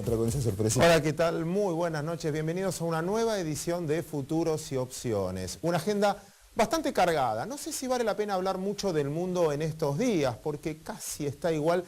con esa sorpresa. Hola, ¿qué tal? Muy buenas noches. Bienvenidos a una nueva edición de Futuros y Opciones. Una agenda bastante cargada. No sé si vale la pena hablar mucho del mundo en estos días, porque casi está igual,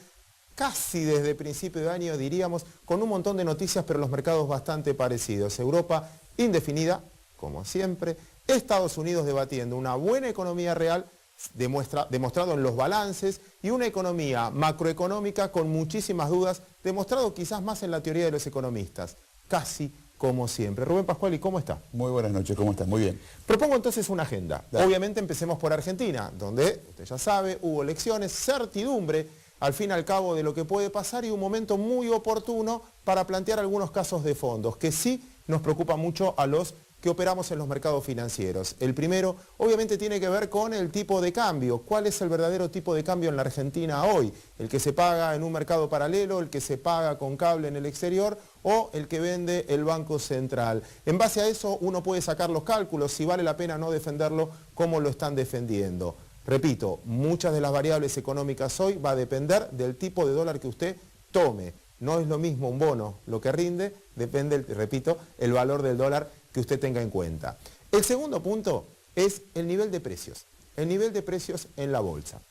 casi desde principio de año diríamos, con un montón de noticias, pero los mercados bastante parecidos. Europa indefinida, como siempre. Estados Unidos debatiendo una buena economía real, demostrado en los balances, y una economía macroeconómica con muchísimas dudas, demostrado quizás más en la teoría de los economistas, casi como siempre. Rubén Pascual, ¿y cómo está? Muy buenas noches, ¿cómo está? Muy bien. Propongo entonces una agenda. Dale. Obviamente empecemos por Argentina, donde, usted ya sabe, hubo elecciones, certidumbre, al fin y al cabo de lo que puede pasar, y un momento muy oportuno para plantear algunos casos de fondos, que sí nos preocupa mucho a los que operamos en los mercados financieros. El primero, obviamente, tiene que ver con el tipo de cambio. ¿Cuál es el verdadero tipo de cambio en la Argentina hoy? ¿El que se paga en un mercado paralelo, el que se paga con cable en el exterior o el que vende el Banco Central? En base a eso uno puede sacar los cálculos, si vale la pena no defenderlo como lo están defendiendo. Repito, muchas de las variables económicas hoy va a depender del tipo de dólar que usted tome. No es lo mismo un bono, lo que rinde, depende, repito, el valor del dólar que usted tenga en cuenta. El segundo punto es el nivel de precios. El nivel de precios en la bolsa.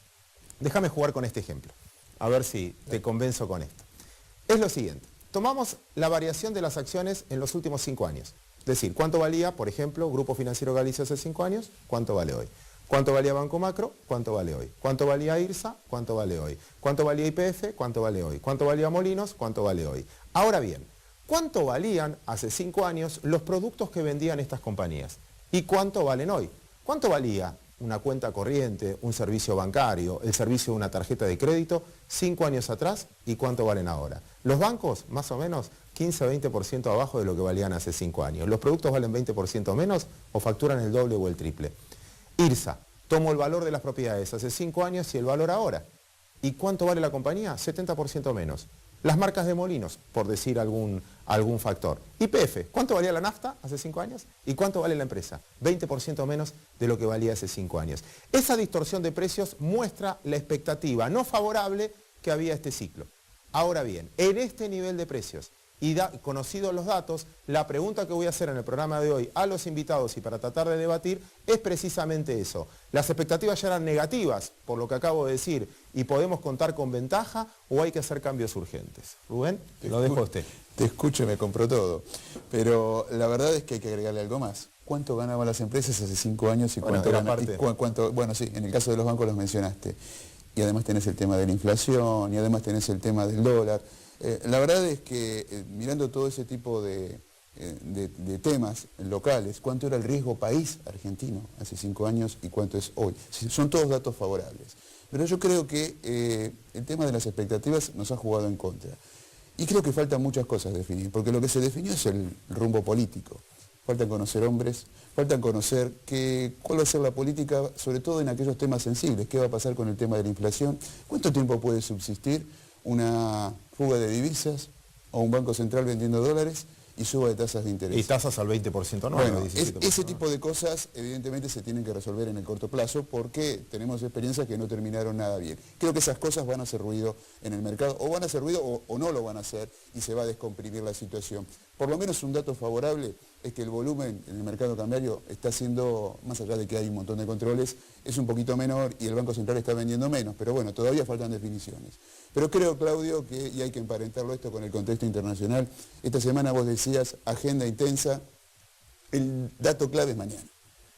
Déjame jugar con este ejemplo, a ver si te convenzo con esto. Es lo siguiente, tomamos la variación de las acciones en los últimos 5 años. Es decir, ¿cuánto valía, por ejemplo, Grupo Financiero Galicia hace 5 años? ¿Cuánto vale hoy? ¿Cuánto valía Banco Macro? ¿Cuánto vale hoy? ¿Cuánto valía IRSA? ¿Cuánto vale hoy? ¿Cuánto valía YPF? ¿Cuánto vale hoy? ¿Cuánto valía Molinos? ¿Cuánto vale hoy? Ahora bien, ¿cuánto valían hace 5 años los productos que vendían estas compañías? ¿Y cuánto valen hoy? ¿Cuánto valía una cuenta corriente, un servicio bancario, el servicio de una tarjeta de crédito 5 años atrás y cuánto valen ahora? Los bancos, más o menos, 15-20% abajo de lo que valían hace 5 años. ¿Los productos valen 20% menos o facturan el doble o el triple? IRSA, tomo el valor de las propiedades hace 5 años y el valor ahora. ¿Y cuánto vale la compañía? 70% menos. Las marcas de Molinos, por decir algún factor. YPF, ¿cuánto valía la nafta hace 5 años? ¿Y cuánto vale la empresa? 20% menos de lo que valía hace 5 años. Esa distorsión de precios muestra la expectativa no favorable que había este ciclo. Ahora bien, en este nivel de precios y conocidos los datos, la pregunta que voy a hacer en el programa de hoy a los invitados y para tratar de debatir es precisamente eso. ¿Las expectativas ya eran negativas, por lo que acabo de decir, y podemos contar con ventaja, o hay que hacer cambios urgentes? Rubén, lo dejo a usted. Te escucho y me compró todo, pero la verdad es que hay que agregarle algo más. ¿Cuánto ganaban las empresas hace 5 años y cuánto ganan? Bueno, sí, en el caso de los bancos los mencionaste. Y además tenés el tema de la inflación, y además tenés el tema del dólar. La verdad es que mirando todo ese tipo de temas locales, ¿cuánto era el riesgo país argentino hace 5 años y cuánto es hoy? Son todos datos favorables. Pero yo creo que el tema de las expectativas nos ha jugado en contra. Y creo que faltan muchas cosas definir, porque lo que se definió es el rumbo político. Faltan conocer hombres, faltan conocer cuál va a ser la política, sobre todo en aquellos temas sensibles. ¿Qué va a pasar con el tema de la inflación? ¿Cuánto tiempo puede subsistir una fuga de divisas o un banco central vendiendo dólares y suba de tasas de interés? Y tasas al 20%, ¿no? Bueno, ese tipo de cosas evidentemente se tienen que resolver en el corto plazo porque tenemos experiencias que no terminaron nada bien. Creo que esas cosas van a hacer ruido en el mercado, o van a hacer ruido o no lo van a hacer, y se va a descomprimir la situación. Por lo menos un dato favorable es que el volumen en el mercado cambiario está siendo, más allá de que hay un montón de controles, es un poquito menor y el Banco Central está vendiendo menos, pero bueno, todavía faltan definiciones. Pero creo, Claudio, y hay que emparentarlo esto con el contexto internacional, esta semana vos decías agenda intensa, el dato clave es mañana.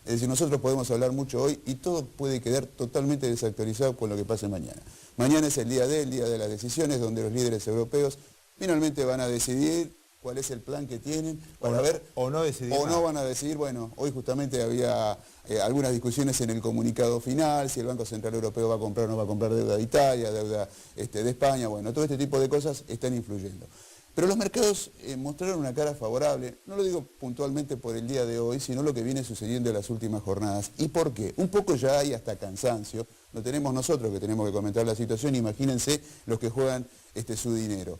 Es decir, nosotros podemos hablar mucho hoy y todo puede quedar totalmente desactualizado con lo que pase mañana. Mañana es el día de las decisiones, donde los líderes europeos finalmente van a decidir cuál es el plan que tienen para ver, o no decidir o nada. no van a decidir. Bueno, hoy justamente había algunas discusiones en el comunicado final, si el Banco Central Europeo va a comprar o no va a comprar deuda de Italia, deuda de España, bueno, todo este tipo de cosas están influyendo. Pero los mercados mostraron una cara favorable, no lo digo puntualmente por el día de hoy, sino lo que viene sucediendo en las últimas jornadas. ¿Y por qué? Un poco ya hay hasta cansancio, lo tenemos nosotros que tenemos que comentar la situación, imagínense los que juegan su dinero.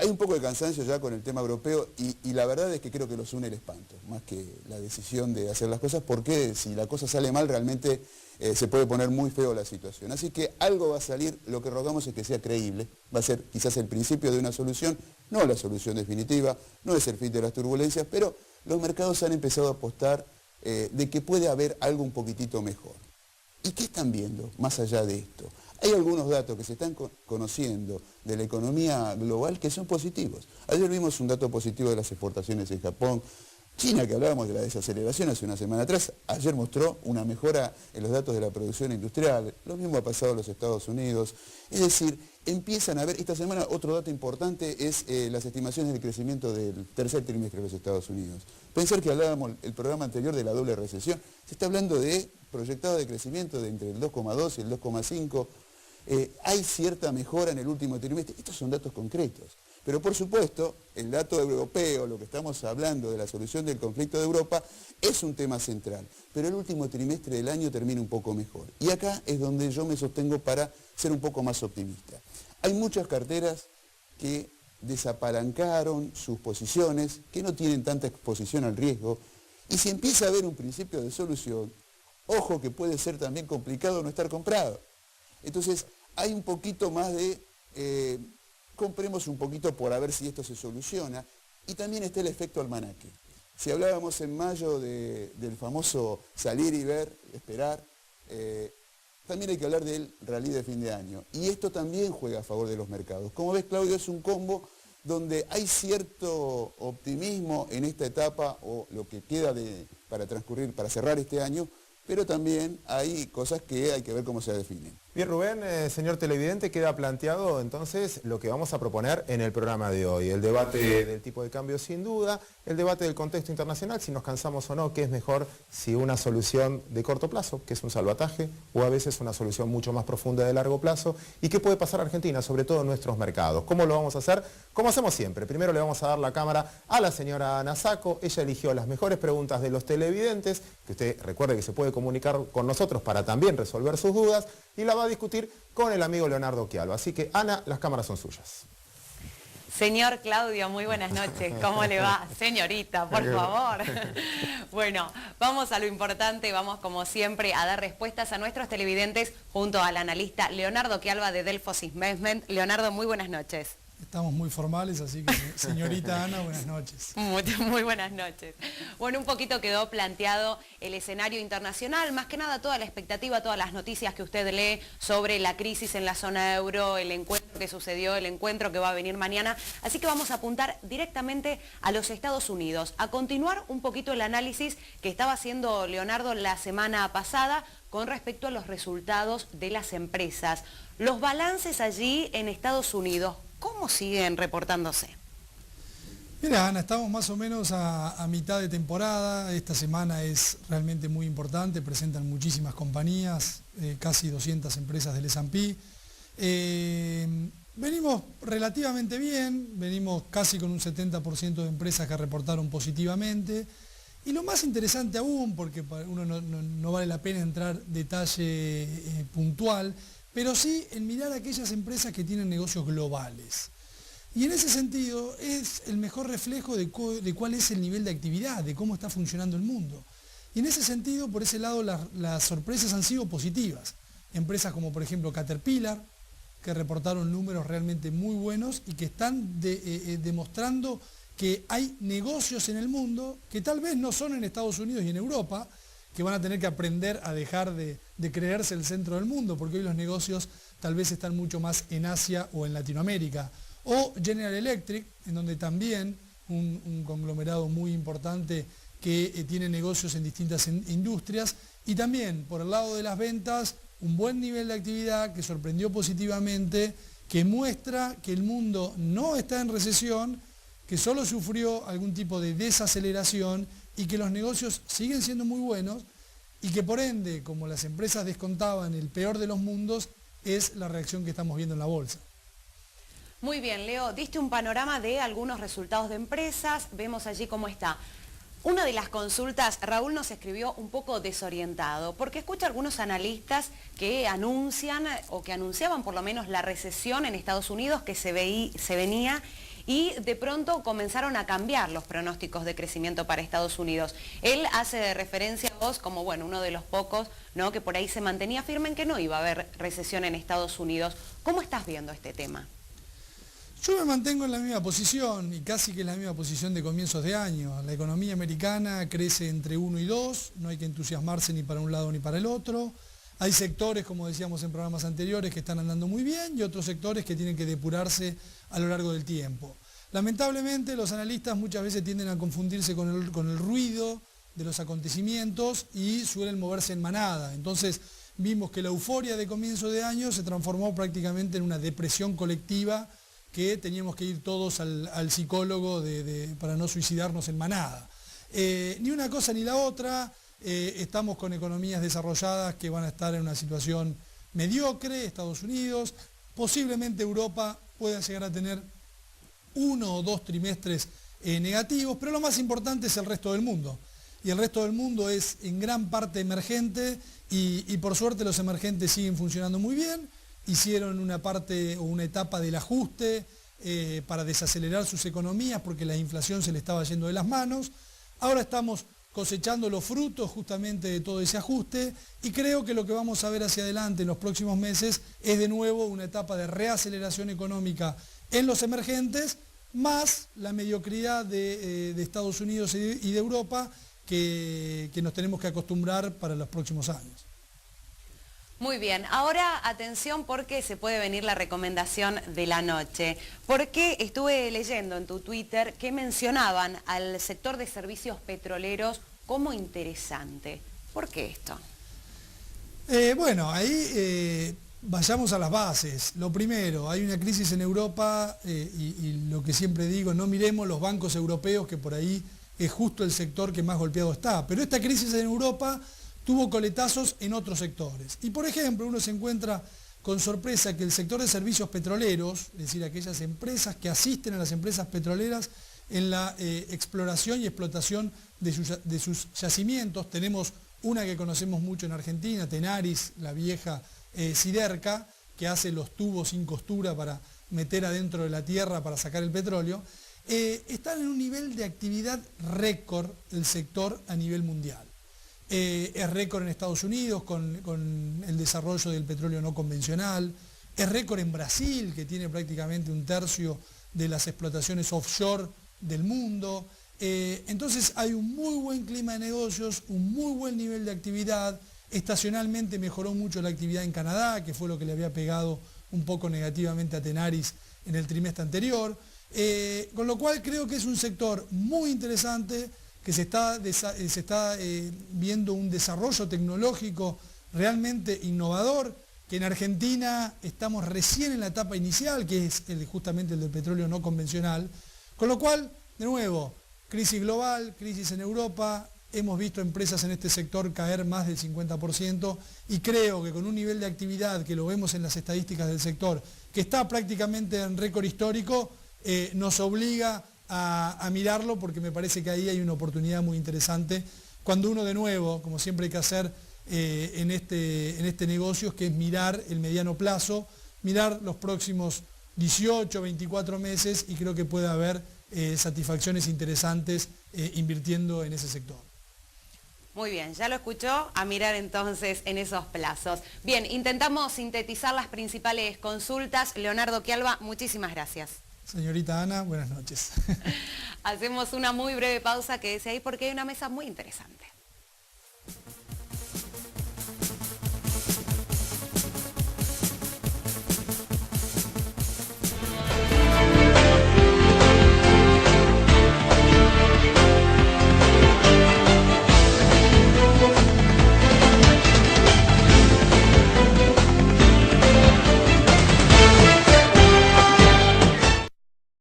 Hay un poco de cansancio ya con el tema europeo y la verdad es que creo que los une el espanto, más que la decisión de hacer las cosas, porque si la cosa sale mal realmente se puede poner muy feo la situación. Así que algo va a salir, lo que rogamos es que sea creíble, va a ser quizás el principio de una solución, no la solución definitiva, no es el fin de las turbulencias, pero los mercados han empezado a apostar de que puede haber algo un poquitito mejor. ¿Y qué están viendo más allá de esto? Hay algunos datos que se están conociendo de la economía global que son positivos. Ayer vimos un dato positivo de las exportaciones en Japón. China, que hablábamos de la desaceleración hace una semana atrás, ayer mostró una mejora en los datos de la producción industrial. Lo mismo ha pasado en los Estados Unidos. Es decir, empiezan a ver, esta semana otro dato importante es las estimaciones del crecimiento del tercer trimestre de los Estados Unidos. Pensar que hablábamos el programa anterior de la doble recesión, se está hablando de proyectado de crecimiento de entre el 2,2 y el 2,5. Hay cierta mejora en el último trimestre. Estos son datos concretos. Pero por supuesto, el dato europeo, lo que estamos hablando de la solución del conflicto de Europa, es un tema central. Pero el último trimestre del año termina un poco mejor. Y acá es donde yo me sostengo para ser un poco más optimista. Hay muchas carteras que desapalancaron sus posiciones, que no tienen tanta exposición al riesgo. Y si empieza a haber un principio de solución, ojo que puede ser también complicado no estar comprado. Entonces, hay un poquito más de... compremos un poquito por a ver si esto se soluciona. Y también está el efecto almanaque. Si hablábamos en mayo del famoso salir y ver, esperar, también hay que hablar del rally de fin de año. Y esto también juega a favor de los mercados. Como ves, Claudio, es un combo donde hay cierto optimismo en esta etapa o lo que queda para transcurrir, para cerrar este año, pero también hay cosas que hay que ver cómo se definen. Bien, Rubén, señor televidente, queda planteado entonces lo que vamos a proponer en el programa de hoy. El debate del tipo de cambio sin duda, el debate del contexto internacional, si nos cansamos o no, qué es mejor, si una solución de corto plazo, que es un salvataje, o a veces una solución mucho más profunda de largo plazo, y qué puede pasar a Argentina, sobre todo en nuestros mercados. ¿Cómo lo vamos a hacer? Como hacemos siempre. Primero le vamos a dar la cámara a la señora Ana Sacco. Ella eligió las mejores preguntas de los televidentes, que usted recuerde que se puede comunicar con nosotros para también resolver sus dudas, y la va a discutir con el amigo Leonardo Chialva. Así que, Ana, las cámaras son suyas. Señor Claudio, muy buenas noches. ¿Cómo le va? Señorita, por favor. Bueno, vamos a lo importante, vamos como siempre a dar respuestas a nuestros televidentes junto al analista Leonardo Chialva de Delfos Investment. Leonardo, muy buenas noches. Estamos muy formales, así que señorita Ana, buenas noches. Muy buenas noches. Bueno, un poquito quedó planteado el escenario internacional, más que nada toda la expectativa, todas las noticias que usted lee sobre la crisis en la zona euro, el encuentro que sucedió, el encuentro que va a venir mañana. Así que vamos a apuntar directamente a los Estados Unidos, a continuar un poquito el análisis que estaba haciendo Leonardo la semana pasada con respecto a los resultados de las empresas. Los balances allí en Estados Unidos, ¿cómo siguen reportándose? Mira, Ana, estamos más o menos a mitad de temporada. Esta semana es realmente muy importante, presentan muchísimas compañías, casi 200 empresas del S&P. Venimos relativamente bien, venimos casi con un 70% de empresas que reportaron positivamente. Y lo más interesante aún, porque uno no vale la pena entrar detalle puntual, pero sí en mirar aquellas empresas que tienen negocios globales. Y en ese sentido es el mejor reflejo de cuál es el nivel de actividad, de cómo está funcionando el mundo. Y en ese sentido, por ese lado, las sorpresas han sido positivas. Empresas como por ejemplo Caterpillar, que reportaron números realmente muy buenos y que están demostrando que hay negocios en el mundo que tal vez no son en Estados Unidos y en Europa, que van a tener que aprender a dejar de creerse el centro del mundo, porque hoy los negocios tal vez están mucho más en Asia o en Latinoamérica. O General Electric, en donde también un conglomerado muy importante que tiene negocios en distintas industrias. Y también, por el lado de las ventas, un buen nivel de actividad que sorprendió positivamente, que muestra que el mundo no está en recesión, que solo sufrió algún tipo de desaceleración y que los negocios siguen siendo muy buenos y que por ende, como las empresas descontaban el peor de los mundos, es la reacción que estamos viendo en la bolsa. Muy bien, Leo, diste un panorama de algunos resultados de empresas, vemos allí cómo está. Una de las consultas, Raúl nos escribió un poco desorientado, porque escucha algunos analistas que anuncian, o que anunciaban por lo menos la recesión en Estados Unidos que se venía, y de pronto comenzaron a cambiar los pronósticos de crecimiento para Estados Unidos. Él hace referencia a vos como, bueno, uno de los pocos, ¿no?, que por ahí se mantenía firme en que no iba a haber recesión en Estados Unidos. ¿Cómo estás viendo este tema? Yo me mantengo en la misma posición, y casi que en la misma posición de comienzos de año. La economía americana crece entre 1 y 2, no hay que entusiasmarse ni para un lado ni para el otro. Hay sectores, como decíamos en programas anteriores, que están andando muy bien y otros sectores que tienen que depurarse a lo largo del tiempo. Lamentablemente los analistas muchas veces tienden a confundirse con el ruido de los acontecimientos y suelen moverse en manada. Entonces vimos que la euforia de comienzo de año se transformó prácticamente en una depresión colectiva, que teníamos que ir todos al psicólogo para no suicidarnos en manada. Ni una cosa ni la otra, estamos con economías desarrolladas que van a estar en una situación mediocre, Estados Unidos, posiblemente Europa pueda llegar a tener 1 o 2 trimestres negativos, pero lo más importante es el resto del mundo. Y el resto del mundo es en gran parte emergente y por suerte los emergentes siguen funcionando muy bien. Hicieron una parte o una etapa del ajuste para desacelerar sus economías porque la inflación se le estaba yendo de las manos. Ahora estamos cosechando los frutos justamente de todo ese ajuste y creo que lo que vamos a ver hacia adelante en los próximos meses es de nuevo una etapa de reaceleración económica en los emergentes, más la mediocridad de Estados Unidos y de Europa que nos tenemos que acostumbrar para los próximos años. Muy bien, ahora atención porque se puede venir la recomendación de la noche, porque estuve leyendo en tu Twitter que mencionaban al sector de servicios petroleros como interesante. ¿Por qué esto? Bueno, ahí vayamos a las bases. Lo primero, hay una crisis en Europa y lo que siempre digo, no miremos los bancos europeos, que por ahí es justo el sector que más golpeado está, pero esta crisis en Europa tuvo coletazos en otros sectores. Y por ejemplo, uno se encuentra con sorpresa que el sector de servicios petroleros, es decir, aquellas empresas que asisten a las empresas petroleras en la exploración y explotación de sus yacimientos, tenemos una que conocemos mucho en Argentina, Tenaris, la vieja Siderca, que hace los tubos sin costura para meter adentro de la tierra para sacar el petróleo, están en un nivel de actividad récord el sector a nivel mundial. Es récord en Estados Unidos con el desarrollo del petróleo no convencional, es récord en Brasil, que tiene prácticamente 1/3 de las explotaciones offshore del mundo. Entonces hay un muy buen clima de negocios, un muy buen nivel de actividad. Estacionalmente mejoró mucho la actividad en Canadá, que fue lo que le había pegado un poco negativamente a Tenaris en el trimestre anterior. Con lo cual creo que es un sector muy interesante, que se está viendo un desarrollo tecnológico realmente innovador, que en Argentina estamos recién en la etapa inicial, que es justamente el del petróleo no convencional. Con lo cual, de nuevo, crisis global, crisis en Europa, hemos visto empresas en este sector caer más del 50% y creo que con un nivel de actividad que lo vemos en las estadísticas del sector, que está prácticamente en récord histórico, nos obliga a mirarlo porque me parece que ahí hay una oportunidad muy interesante cuando uno de nuevo, como siempre hay que hacer en este negocio, que es mirar el mediano plazo, mirar los próximos 18, 24 meses y creo que puede haber satisfacciones interesantes invirtiendo en ese sector. Muy bien, ya lo escuchó, a mirar entonces en esos plazos. Bien, intentamos sintetizar las principales consultas. Leonardo Quialba, muchísimas gracias. Señorita Ana, buenas noches. Hacemos una muy breve pausa, quédese ahí porque hay una mesa muy interesante.